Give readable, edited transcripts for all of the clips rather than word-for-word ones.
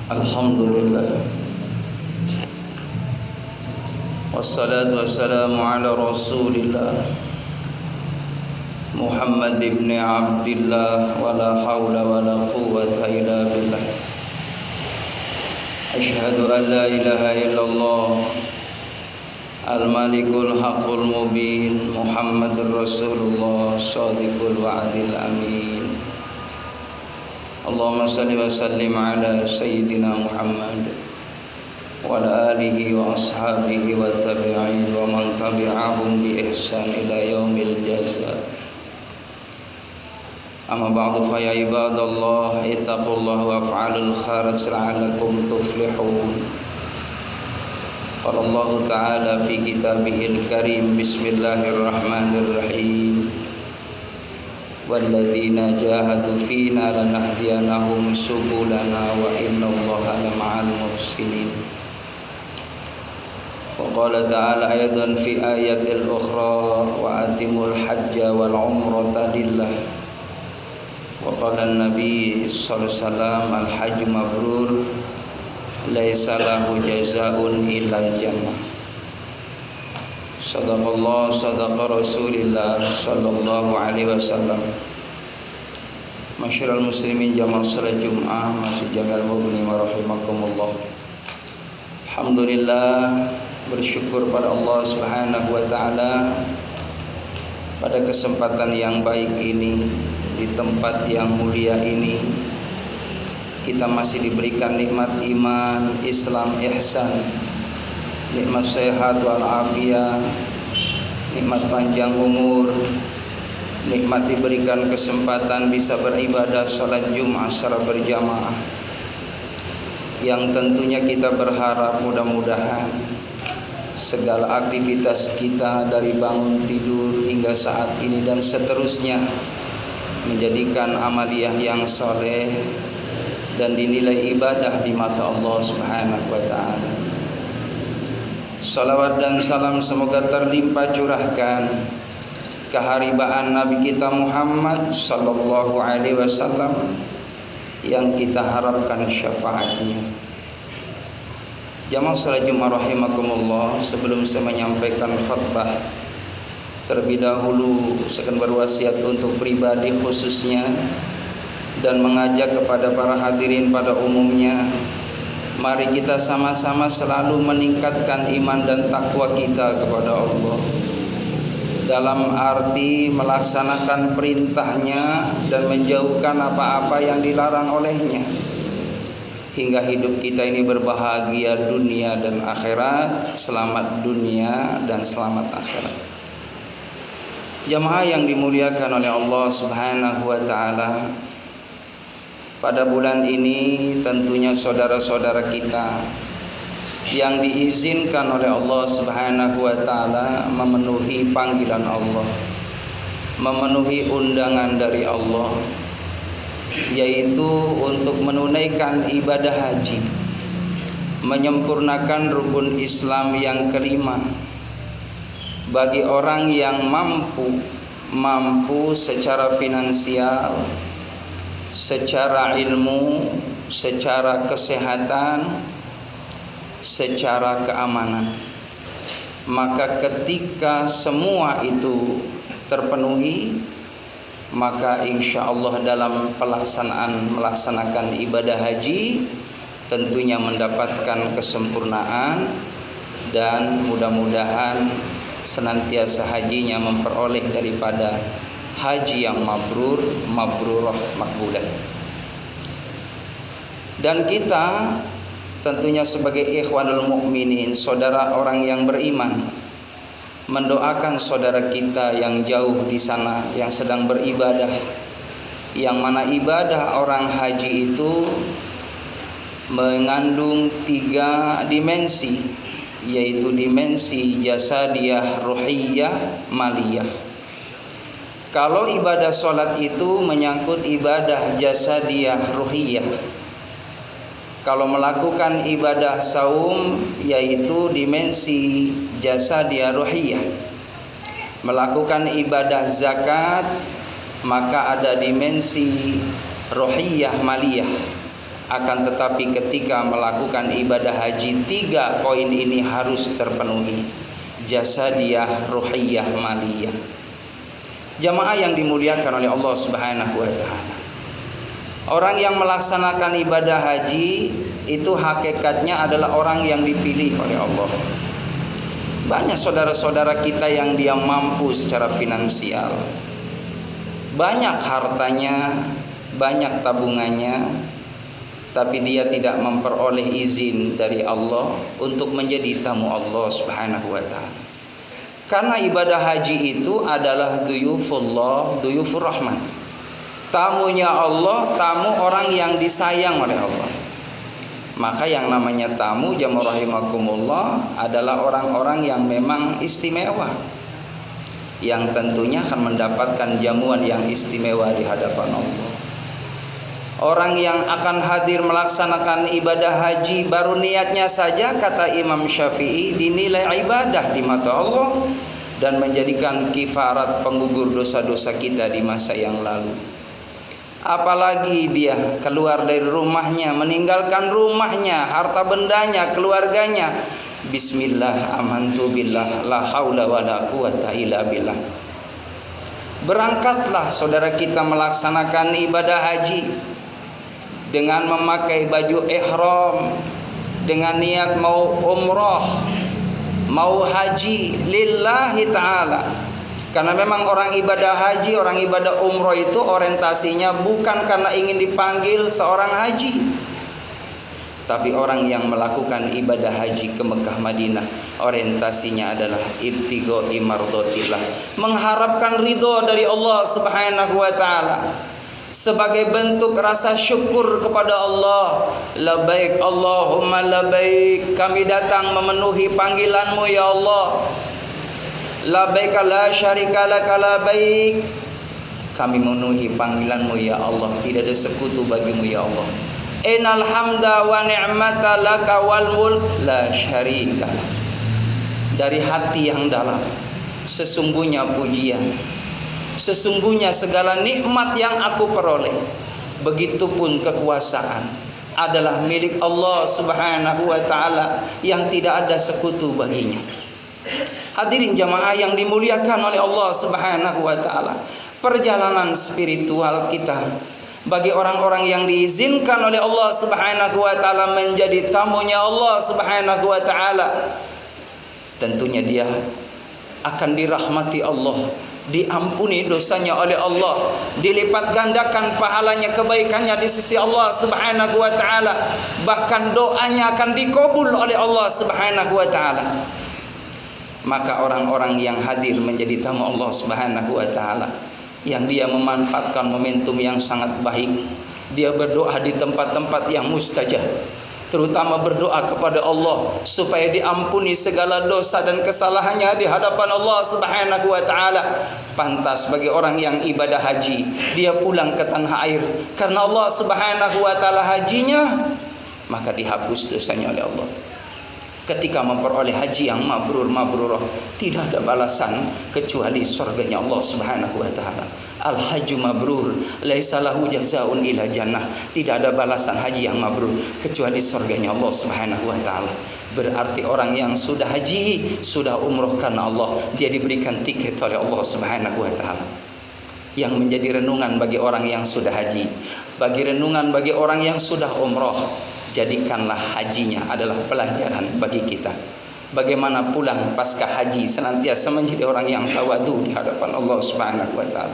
Alhamdulillah. Wassalatu wassalamu ala Rasulillah Muhammad ibn Abdillah wa la hawla wa la quwwata illa billah. Asyhadu an la ilaha illallah al-malikul haqqul mubin Muhammadur Rasulullah shadiqul wa'dil amin. Allahumma salli wa sallim ala sayyidina Muhammad wa ala alihi wa ashabihi wa tabi'in wa man tabi'ahum bi ihsan ila yaumil jaza. Amma ba'du fa ya ibadallah ittaqullaha wa af'alul khairat la'allakum tuflihun. Qala Allah ta'ala fi kitabihil karim bismillahirrahmanirrahim. Walladzina jahadu fina lanahdiyanahum subulana wa innallaha lama'al muhsinin. Wa qala ta'ala aidan fi ayatil ukhra wa atimul hajja wal umrata lillah. Wa qala an-nabi sallallahu alaihi wasallam al hajj mabrur laisa lahu jazaa'un illal jannah. Sadaqallah sadaqa Rasulillah sallallahu alaihi wasallam. Masyiral muslimin jamaah salat Jumat masjid Jamil Mughni rahimakumullah. Alhamdulillah, bersyukur pada Allah Subhanahu wa taala pada kesempatan yang baik ini di tempat yang mulia ini kita masih diberikan nikmat iman, Islam, ihsan, nikmat sehat wal afiyah, nikmat panjang umur, nikmat diberikan kesempatan bisa beribadah salat Jumat secara berjamaah, yang tentunya kita berharap mudah-mudahan segala aktivitas kita dari bangun tidur hingga saat ini dan seterusnya menjadikan amaliyah yang soleh dan dinilai ibadah di mata Allah Subhanahu wa taala. Salawat dan salam semoga terlimpah curahkan keharibaan Nabi kita Muhammad sallallahu alaihi wasallam yang kita harapkan syafaatnya. Jamaah salat Jumat rahimakumullah, sebelum saya menyampaikan khutbah terlebih dahulu saya akan berwasiat untuk pribadi khususnya dan mengajak kepada para hadirin pada umumnya. Mari kita sama-sama selalu meningkatkan iman dan takwa kita kepada Allah dalam arti melaksanakan perintahnya dan menjauhkan apa-apa yang dilarang olehnya, hingga hidup kita ini berbahagia dunia dan akhirat, selamat dunia dan selamat akhirat. Jamaah yang dimuliakan oleh Allah Subhanahu wa taala, pada bulan ini tentunya saudara-saudara kita yang diizinkan oleh Allah Subhanahu wa taala memenuhi panggilan Allah, memenuhi undangan dari Allah, yaitu untuk menunaikan ibadah haji, menyempurnakan rukun Islam yang kelima bagi orang yang mampu secara finansial, secara ilmu, secara kesehatan, secara keamanan. Maka ketika semua itu terpenuhi, maka insya Allah dalam melaksanakan ibadah haji tentunya mendapatkan kesempurnaan, dan mudah-mudahan senantiasa hajinya memperoleh daripada haji yang mabrurah, makbulah. Dan kita tentunya sebagai ikhwanul mukminin, saudara orang yang beriman, mendoakan saudara kita yang jauh di sana yang sedang beribadah, yang mana ibadah orang haji itu mengandung 3 dimensi, yaitu dimensi jasadiyah, ruhiyah, maliyah. Kalau ibadah sholat itu menyangkut ibadah jasadiyah, ruhiyah. Kalau melakukan ibadah saum yaitu dimensi jasadiyah, ruhiyah. Melakukan ibadah zakat maka ada dimensi ruhiyah, maliyah. Akan tetapi ketika melakukan ibadah haji, 3 poin ini harus terpenuhi: jasadiyah, ruhiyah, maliyah. Jamaah yang dimuliakan oleh Allah Subhanahu wa taala, orang yang melaksanakan ibadah haji itu hakikatnya adalah orang yang dipilih oleh Allah. Banyak saudara-saudara kita yang dia mampu secara finansial, banyak hartanya, banyak tabungannya, tapi dia tidak memperoleh izin dari Allah untuk menjadi tamu Allah Subhanahu wa taala. Karena ibadah haji itu adalah duyufullah, duyufur rahman. Tamunya Allah, tamu orang yang disayang oleh Allah. Maka yang namanya tamu, jamaah rahimakumullah, adalah orang-orang yang memang istimewa, yang tentunya akan mendapatkan jamuan yang istimewa di hadapan Allah. Orang yang akan hadir melaksanakan ibadah haji, baru niatnya saja, kata Imam Syafi'i, dinilai ibadah di mata Allah dan menjadikan kifarat penggugur dosa-dosa kita di masa yang lalu. Apalagi dia keluar dari rumahnya, meninggalkan rumahnya, harta bendanya, keluarganya. Bismillah, amantu billah, la haula wala quwata illa billah. Berangkatlah saudara kita melaksanakan ibadah haji dengan memakai baju ihram, dengan niat mau umrah, mau haji lillahi ta'ala. Karena memang orang ibadah haji, orang ibadah umroh itu orientasinya bukan karena ingin dipanggil seorang haji, tapi orang yang melakukan ibadah haji ke Mekah Madinah, orientasinya adalah ibtigha'i mardatillah, mengharapkan ridho dari Allah Subhanahu wa taala. Sebagai bentuk rasa syukur kepada Allah, labbaik Allahumma labbaik, kami datang memenuhi panggilanmu ya Allah. Labbaik la syarika laka labbaik, kami memenuhi panggilanmu ya Allah, tidak ada sekutu bagimu ya Allah. Innal hamda wa ni'mata laka wal mulk la syarika. Dari hati yang dalam, sesungguhnya pujian, sesungguhnya segala nikmat yang aku peroleh, begitupun kekuasaan, adalah milik Allah Subhanahu wa taala yang tidak ada sekutu baginya. Hadirin jamaah yang dimuliakan oleh Allah Subhanahu wa taala, perjalanan spiritual kita bagi orang-orang yang diizinkan oleh Allah Subhanahu wa taala menjadi tamunya Allah Subhanahu wa taala, tentunya dia akan dirahmati Allah, diampuni dosanya oleh Allah, dilipat gandakan pahalanya, kebaikannya di sisi Allah Subhanahu wa taala, bahkan doanya akan dikabul oleh Allah Subhanahu wa taala. Maka orang-orang yang hadir menjadi tamu Allah Subhanahu wa taala, yang dia memanfaatkan momentum yang sangat baik, dia berdoa di tempat-tempat yang mustajab, terutama berdoa kepada Allah supaya diampuni segala dosa dan kesalahannya di hadapan Allah Subhanahu wa taala. Pantas bagi orang yang ibadah haji, dia pulang ke tanah air karena Allah Subhanahu wa taala hajinya, maka dihapus dosanya oleh Allah. Ketika memperoleh haji yang mabrurah, tidak ada balasan kecuali surganya Allah Subhanahu wa taala. Al hajju mabrur laisa lahu jazaa'un ila jannah. Tidak ada balasan haji yang mabrur kecuali surganya Allah Subhanahu wa taala. Berarti orang yang sudah haji, sudah umroh karena Allah, dia diberikan tiket oleh Allah Subhanahu wa taala. Yang menjadi renungan bagi orang yang sudah haji, bagi renungan bagi orang yang sudah umroh, jadikanlah hajinya adalah pelajaran bagi kita. Bagaimana pulang pasca haji senantiasa menjadi orang yang tawadu di hadapan Allah Subhanahu wa taala.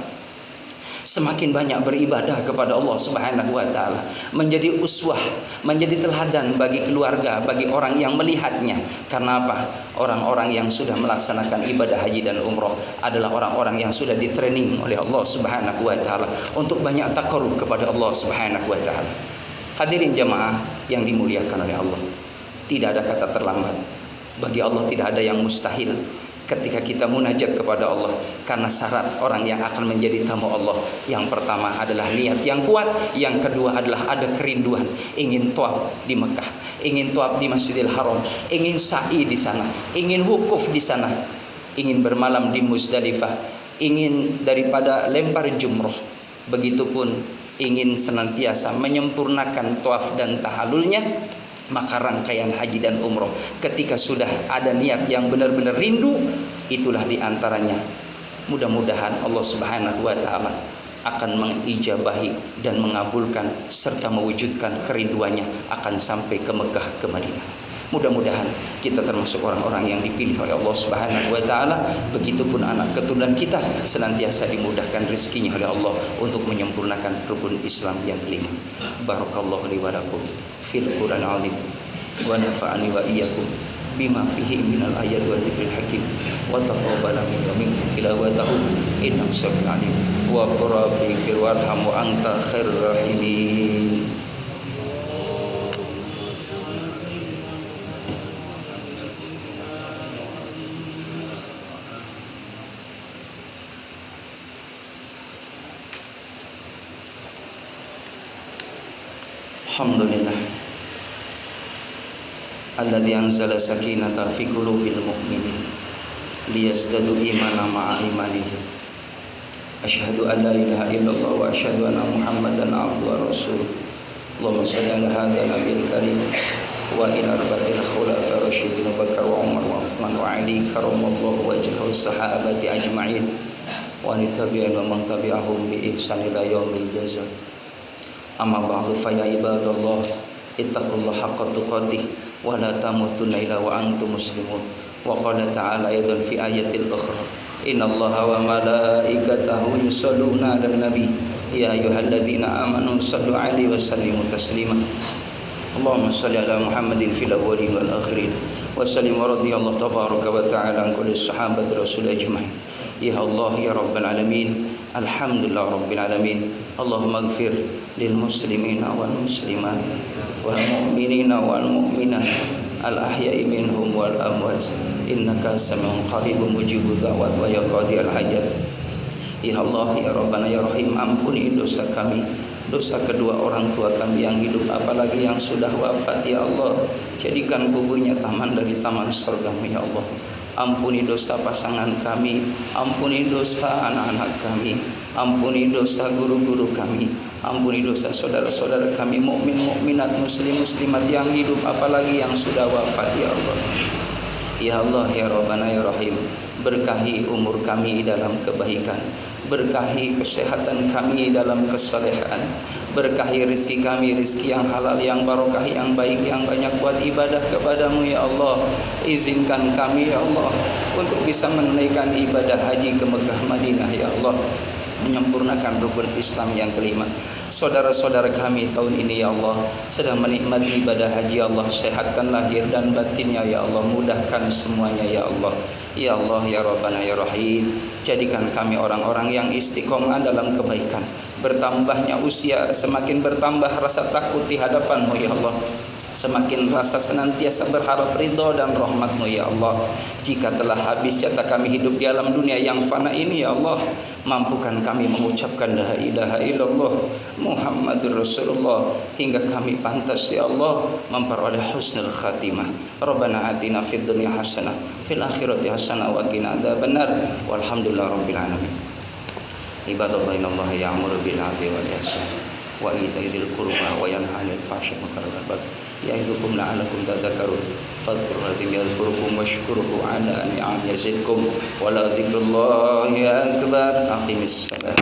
Semakin banyak beribadah kepada Allah Subhanahu wa taala, menjadi uswah, menjadi teladan bagi keluarga, bagi orang yang melihatnya. Karena apa? Orang-orang yang sudah melaksanakan ibadah haji dan umroh adalah orang-orang yang sudah ditraining oleh Allah Subhanahu wa taala untuk banyak taqarrub kepada Allah Subhanahu wa taala. Hadirin jamaah yang dimuliakan oleh Allah, tidak ada kata terlambat. Bagi Allah tidak ada yang mustahil ketika kita munajat kepada Allah. Karena syarat orang yang akan menjadi tamu Allah, yang pertama adalah niat yang kuat, yang kedua adalah ada kerinduan, ingin tawaf di Mekah, ingin tawaf di Masjidil Haram, ingin sa'i di sana, ingin wukuf di sana, ingin bermalam di Muzdalifah, ingin daripada lempar jumroh. Begitupun ingin senantiasa menyempurnakan tawaf dan tahallulnya, maka rangkaian haji dan umroh ketika sudah ada niat yang benar-benar rindu, itulah diantaranya. Mudah-mudahan Allah Subhanahu wa Ta'ala akan mengijabahi dan mengabulkan serta mewujudkan kerinduannya akan sampai ke Mekah, ke Madinah. Mudah-mudahan kita termasuk orang-orang yang dipilih oleh Allah Subhanahu wa Ta'ala. Begitupun anak keturunan kita senantiasa dimudahkan rezekinya oleh Allah untuk menyempurnakan rukun Islam yang kelima. Barakallahu li wa lakum fil Qur'anil azim wa nafa'ani wa iyyakum bima fihi minal ayat wa dzikril hakim wa taqabbala minna wa minkum tilawatahu innahu sami'un alim wa rabbi ighfir warham wa anta khairur rahimin. Alhamdulillah alladzi anzala sakinata fi qulubil mu'minin liyazdadu imanan ma'a imanihim. Asyhadu an la ilaha illallah wa asyhadu anna Muhammadan abduhu wa rasuluh. Allahumma shalli ala hadzal nabiyil karim wa ila arba'il khulafa rasyidin Abu Bakar wa Umar wa Utsman wa Ali karamallahu wajhahu sahabati ajma'in wa tabi'in wa man tabi'ahum bi ihsan ila yaumil jazaa. Amma ba'du fa ya ibadallah ittaqullaha haqqa tuqatih wa la tamutunna illa wa antum muslimun. Wa qala ta'ala aidan fi ayatil ukhra innallaha wa malaikatahu yusholluna 'alan nabi ya ayyuhalladzina amanu shallu 'alaihi wa sallimu taslima. Allahumma shalli ala Muhammadin fil awwalin wal akhirin wa sallim wa radiyallahu tabaraka wa ta'ala an kulli sahabati rasul ajma'in. Ya Allah ya rabbal alamin, alhamdulillah rabbil alamin. Allahumma ighfir lil muslimina wal muslimat wal mu'minina wal mu'minat al ahya'i minhum wal amwat innaka sami'un qaribun mujibud da'wat wa ya qadiyal hajat. Ya Allah ya Rabbana ya Rahim, ampuni dosa kami, dosa kedua orang tua kami yang hidup apalagi yang sudah wafat ya Allah. Jadikan kuburnya taman dari taman surga-Mu ya Allah. Ampuni dosa pasangan kami, ampuni dosa anak-anak kami, ampuni dosa guru-guru kami, ampuni dosa saudara-saudara kami mukmin mukminat muslim muslimat yang hidup apalagi yang sudah wafat ya Allah. Ya Allah ya Rabbana ya Rahim, berkahi umur kami dalam kebaikan, berkahi kesehatan kami dalam kesalehan, berkahi rizki kami, rizki yang halal, yang barokah, yang baik, yang banyak buat ibadah kepadamu ya Allah. Izinkan kami ya Allah untuk bisa menunaikan ibadah haji ke Mekah Madinah ya Allah, menyempurnakan rukun Islam yang kelima. Saudara-saudara kami tahun ini ya Allah sedang menikmati ibadah haji ya Allah, sehatkan lahir dan batinnya ya Allah, mudahkan semuanya ya Allah. Ya Allah ya Rabbana ya Rahim, jadikan kami orang-orang yang istiqomah dalam kebaikan. Bertambahnya usia, semakin bertambah rasa takut di hadapan-Mu ya Allah, semakin rasa senantiasa berharap ridho dan rahmat-Mu ya Allah. Jika telah habis jatah kami hidup di alam dunia yang fana ini ya Allah, mampukan kami mengucapkan la ilaha illallah Muhammadur Rasulullah hingga kami pantas ya Allah memperoleh husnul khatimah. Rabbana atina fid dunya hasanah fil akhirati hasanah wa qina adzabannar walhamdulillahi rabbil alamin. Ibadallah innallaha ya'muru bil 'adli wal ihsan wa ita'i dzil qurba wa yanha 'anil fahsya'i wal munkari wal baghi ya'idukum la'allakum tadhakkarun fadhkurullaha yadhkurukum washkuruhu 'ala ni'amihi yazidkum wa la dzikrullahi akbar. Aqimis salat.